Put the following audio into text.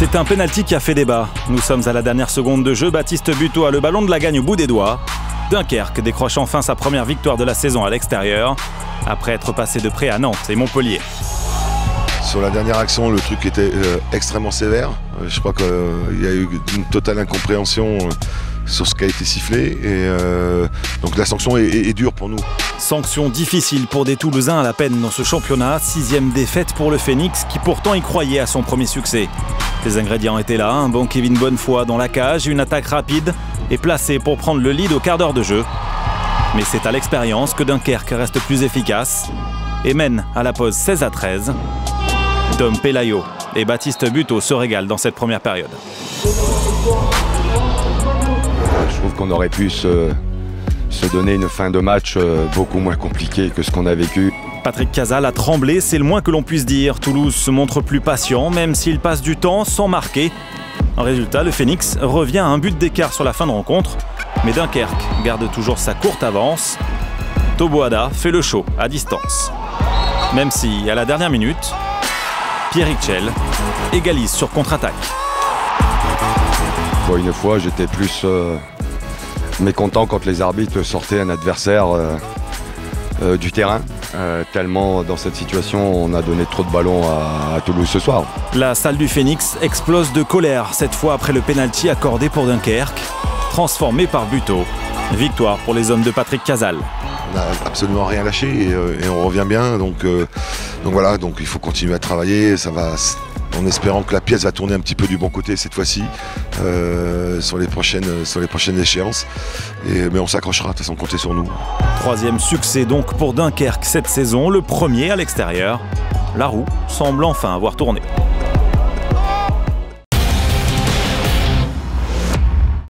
C'est un pénalty qui a fait débat. Nous sommes à la dernière seconde de jeu. Baptiste Buteau a le ballon de la gagne au bout des doigts. Dunkerque décroche enfin sa première victoire de la saison à l'extérieur, après être passé de près à Nantes et Montpellier. Sur la dernière action, le truc était extrêmement sévère. Je crois qu'il y a eu une totale incompréhension sur ce qui a été sifflé. Donc la sanction est dure pour nous. Sanction difficile pour des Toulousains à la peine dans ce championnat. 6e défaite pour le Phénix qui pourtant y croyait à son premier succès. Les ingrédients étaient là, un bon Kevin Bonnefoy dans la cage, une attaque rapide et placée pour prendre le lead au quart d'heure de jeu. Mais c'est à l'expérience que Dunkerque reste plus efficace et mène à la pause 16-13. Dom Pelayo et Baptiste Buteau se régalent dans cette première période. Je trouve qu'on aurait pu se donner une fin de match beaucoup moins compliquée que ce qu'on a vécu. Patrick Casal a tremblé, c'est le moins que l'on puisse dire. Toulouse se montre plus patient, même s'il passe du temps sans marquer. En résultat, le Phénix revient à un but d'écart sur la fin de rencontre. Mais Dunkerque garde toujours sa courte avance. Toboada fait le show à distance. Même si, à la dernière minute, Pierre Richel égalise sur contre-attaque. Une fois, j'étais plus mécontent quand les arbitres sortaient un adversaire du terrain. Tellement dans cette situation, on a donné trop de ballons à Toulouse ce soir. La salle du Phénix explose de colère, cette fois après le pénalty accordé pour Dunkerque, transformé par Buteau. Victoire pour les hommes de Patrick Casal. On n'a absolument rien lâché et on revient bien. Donc voilà, donc il faut continuer à travailler. Ça va, en espérant que la pièce va tourner un petit peu du bon côté cette fois-ci sur les prochaines échéances. Mais on s'accrochera, de toute façon, comptez sur nous. 3e succès donc pour Dunkerque cette saison, le premier à l'extérieur. La roue semble enfin avoir tourné.